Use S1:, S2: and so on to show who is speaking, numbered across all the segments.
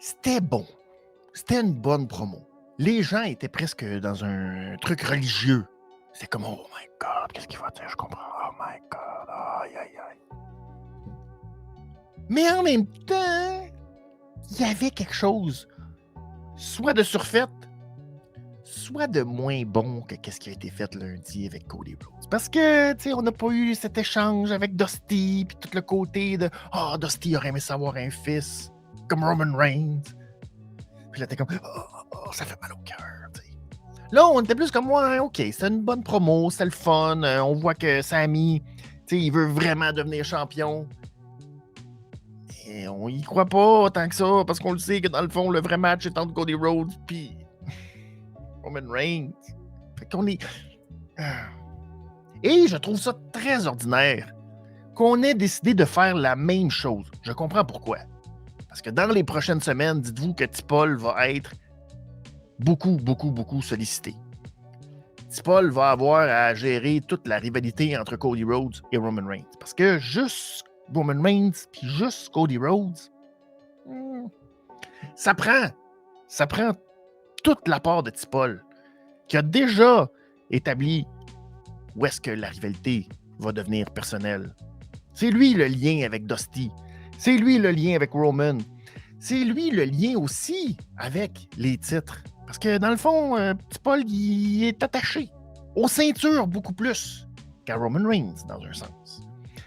S1: C'était bon. C'était une bonne promo. Les gens étaient presque dans un truc religieux. C'est comme, oh my God, qu'est-ce qu'il va dire? Je comprends. Oh my God, aïe, aïe, aïe. Mais en même temps, il y avait quelque chose, soit de surfait, soit de moins bon que ce qui a été fait lundi avec Cody Rhodes. Parce que, tu sais, on n'a pas eu cet échange avec Dusty, puis tout le côté de, Dusty aurait aimé savoir un fils, comme Roman Reigns. Puis là, t'es comme, ça fait mal au cœur, tu sais. Là, on était plus comme, ouais, OK, c'est une bonne promo, c'est le fun. On voit que Sami, tu sais, il veut vraiment devenir champion. Et on y croit pas tant que ça, parce qu'on le sait que dans le fond, le vrai match est entre Cody Rhodes puis Roman Reigns. Fait qu'on est... Et je trouve ça très ordinaire qu'on ait décidé de faire la même chose. Je comprends pourquoi. Parce que dans les prochaines semaines, dites-vous que T-Paul va être beaucoup sollicité. T-Paul va avoir à gérer toute la rivalité entre Cody Rhodes et Roman Reigns. Parce que juste Roman Reigns puis juste Cody Rhodes, ça prend toute la part de T-Paul qui a déjà établi où est-ce que la rivalité va devenir personnelle. C'est lui le lien avec Dusty. C'est lui le lien avec Roman. C'est lui le lien aussi avec les titres. Parce que dans le fond, T-Paul, il est attaché aux ceintures beaucoup plus qu'à Roman Reigns, dans un sens.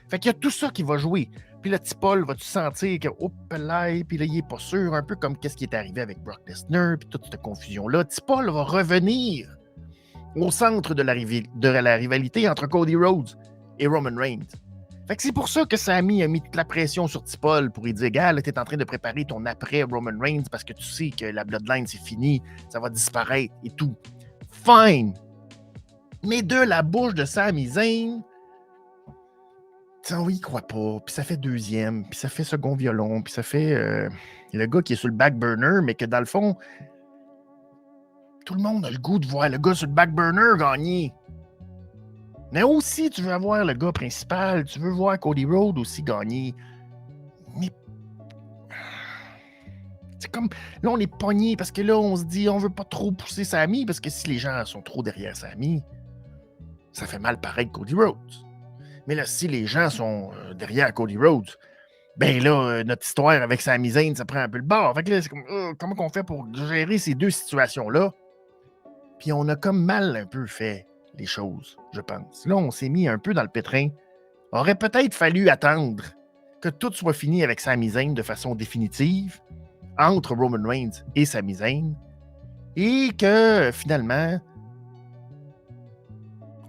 S1: Fait qu'il y a tout ça qui va jouer. Puis là, T-Paul, vas-tu sentir que, puis là, il est pas sûr, un peu comme qu'est-ce qui est arrivé avec Brock Lesnar, puis toute cette confusion-là. T-Paul va revenir au centre de la rivalité entre Cody Rhodes et Roman Reigns. Fait que c'est pour ça que Sami a mis toute la pression sur T-Paul pour lui dire, gars, là, t'es en train de préparer ton après Roman Reigns parce que tu sais que la Bloodline, c'est fini, ça va disparaître et tout. Fine! Mais de la bouche de Sami Zayn, on y croit pas, puis ça fait deuxième, puis ça fait second violon, puis ça fait le gars qui est sur le back burner, mais que dans le fond, tout le monde a le goût de voir le gars sur le back burner gagner. Mais aussi, tu veux avoir le gars principal, tu veux voir Cody Rhodes aussi gagner. Mais c'est comme, là, on est pogné parce que là, on se dit, on veut pas trop pousser Sami parce que si les gens sont trop derrière Sami, ça fait mal pareil que Cody Rhodes. Mais là, si les gens sont derrière Cody Rhodes, ben là, notre histoire avec Sami Zayn, ça prend un peu le bord. Fait que là, c'est comme, comment qu'on fait pour gérer ces deux situations-là? Puis on a comme mal un peu fait les choses, je pense. Là, on s'est mis un peu dans le pétrin. Aurait peut-être fallu attendre que tout soit fini avec Sami Zayn de façon définitive entre Roman Reigns et Sami Zayn et que finalement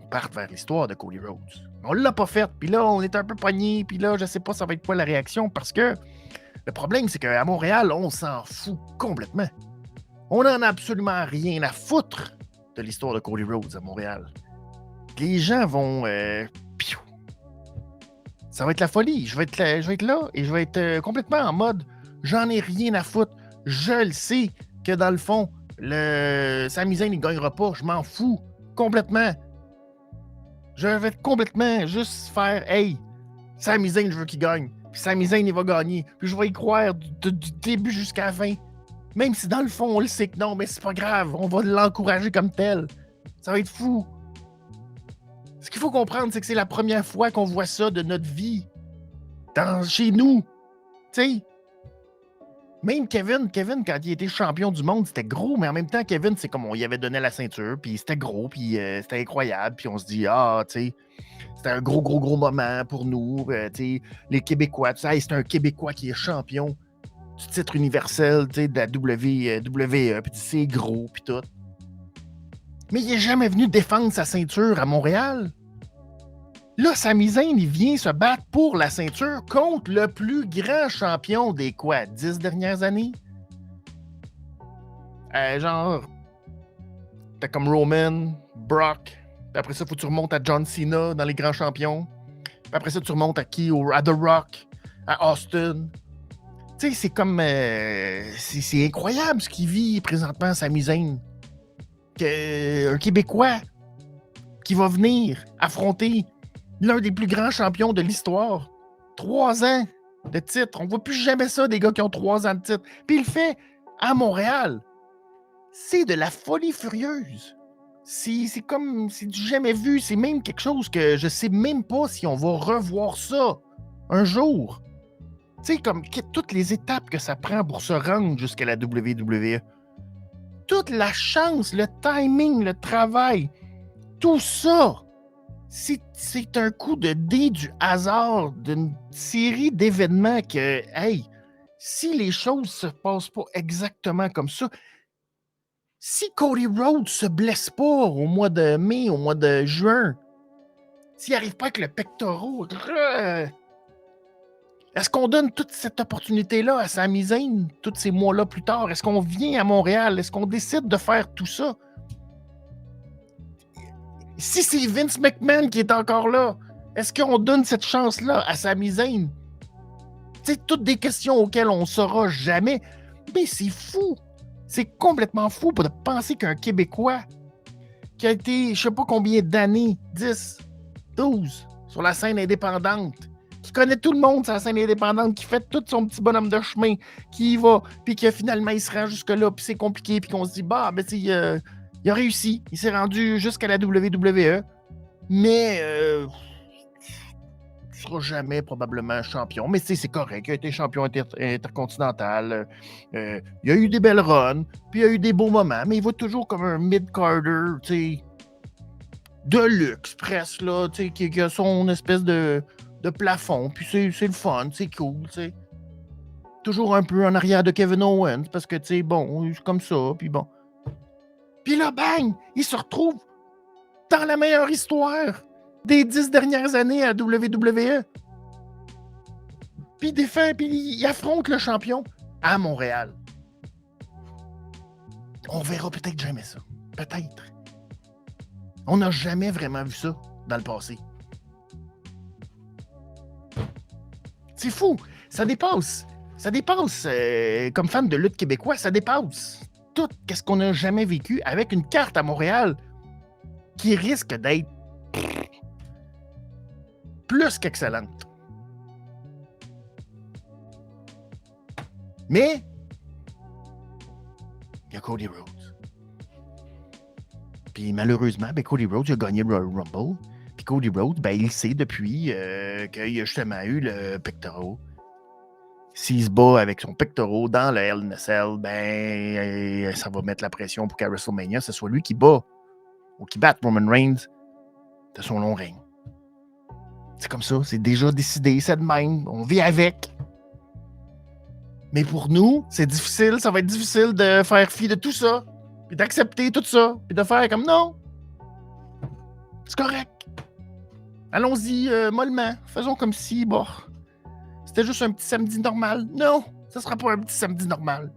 S1: on parte vers l'histoire de Cody Rhodes. On l'a pas fait, puis là on est un peu pogné, puis là je sais pas ça va être quoi la réaction parce que le problème c'est qu'à Montréal on s'en fout complètement. On en a absolument rien à foutre de l'histoire de Cody Rhodes à Montréal. Les gens vont ça va être la folie. Je vais être là et je vais être complètement en mode j'en ai rien à foutre. Je le sais que dans le fond, le Sami Zayn ne gagnera pas. Je m'en fous complètement. Je vais complètement juste faire hey, Sami Zayn, je veux qu'il gagne. Puis Sami Zayn, il va gagner. Puis je vais y croire du début jusqu'à la fin. Même si dans le fond, on le sait que non, mais c'est pas grave. On va l'encourager comme tel. Ça va être fou. Ce qu'il faut comprendre, c'est que c'est la première fois qu'on voit ça de notre vie. Chez nous. Tu sais. Même Kevin, quand il était champion du monde, c'était gros, mais en même temps, Kevin, c'est comme on y avait donné la ceinture, puis c'était gros, puis c'était incroyable, puis on se dit, tu sais, c'était un gros moment pour nous, tu sais, les Québécois, tu sais, c'est un Québécois qui est champion du titre universel, tu sais, de la WWE, puis c'est gros, puis tout. Mais il n'est jamais venu défendre sa ceinture à Montréal. Là, Sami Zayn, il vient se battre pour la ceinture contre le plus grand champion des 10 dernières années? Genre, t'as comme Roman, Brock, puis après ça, faut que tu remontes à John Cena dans les grands champions. Puis après ça, tu remontes à qui? À The Rock, à Austin. Tu sais, c'est comme... c'est incroyable ce qu'il vit présentement, Sami Zayn. Un Québécois qui va venir affronter l'un des plus grands champions de l'histoire. 3 ans de titre. On voit plus jamais ça, des gars qui ont 3 ans de titre. Puis il le fait à Montréal. C'est de la folie furieuse. C'est comme, c'est du jamais vu. C'est même quelque chose que je sais même pas si on va revoir ça un jour. Tu sais, comme toutes les étapes que ça prend pour se rendre jusqu'à la WWE. Toute la chance, le timing, le travail, tout ça, c'est un coup de dé du hasard d'une série d'événements que, hey, si les choses se passent pas exactement comme ça, si Cody Rhodes se blesse pas au mois de mai, au mois de juin, s'il n'arrive pas avec le pectoral, est-ce qu'on donne toute cette opportunité-là à Sami Zayn tous ces mois-là plus tard? Est-ce qu'on vient à Montréal? Est-ce qu'on décide de faire tout ça? Si c'est Vince McMahon qui est encore là, est-ce qu'on donne cette chance-là à Sami Zayn? C'est toutes des questions auxquelles on ne saura jamais. Mais c'est fou. C'est complètement fou de penser qu'un Québécois qui a été, je sais pas combien d'années, 10, 12, sur la scène indépendante, qui connaît tout le monde sur la scène indépendante, qui fait tout son petit bonhomme de chemin, qui y va, puis que finalement il se rend jusque-là, puis c'est compliqué, puis qu'on se dit, bah, ben, il a réussi, il s'est rendu jusqu'à la WWE, mais tu seras jamais probablement champion. Mais c'est correct, il a été champion intercontinental, il y a eu des belles runs, puis il y a eu des beaux moments, mais il va toujours comme un mid-carder, tu sais, de luxe, presque, là, tu sais, qui a son espèce de plafond, puis c'est le fun, c'est cool, tu sais. Toujours un peu en arrière de Kevin Owens, parce que, tu sais, bon, c'est comme ça, puis bon. Puis là, bang, il se retrouve dans la meilleure histoire des 10 dernières années à WWE. Puis il défait, puis il affronte le champion à Montréal. On verra peut-être jamais ça. Peut-être. On n'a jamais vraiment vu ça dans le passé. C'est fou. Ça dépasse. Ça dépasse. Comme fan de lutte québécois, ça dépasse tout ce qu'on n'a jamais vécu avec une carte à Montréal qui risque d'être plus qu'excellente. Mais il y a Cody Rhodes. Puis malheureusement, ben, Cody Rhodes a gagné le Royal Rumble. Puis Cody Rhodes, ben, il sait depuis qu'il a justement eu le pectoral. S'il se bat avec son pectoral dans le Hell in a Cell, ben, ça va mettre la pression pour qu'à WrestleMania, ce soit lui qui bat ou qui batte Roman Reigns de son long règne. C'est comme ça, c'est déjà décidé, c'est de même, on vit avec. Mais pour nous, c'est difficile, ça va être difficile de faire fi de tout ça, puis d'accepter tout ça, puis de faire comme non, c'est correct. Allons-y mollement, faisons comme si, bon, c'était juste un petit samedi normal. Non, ça sera pas un petit samedi normal.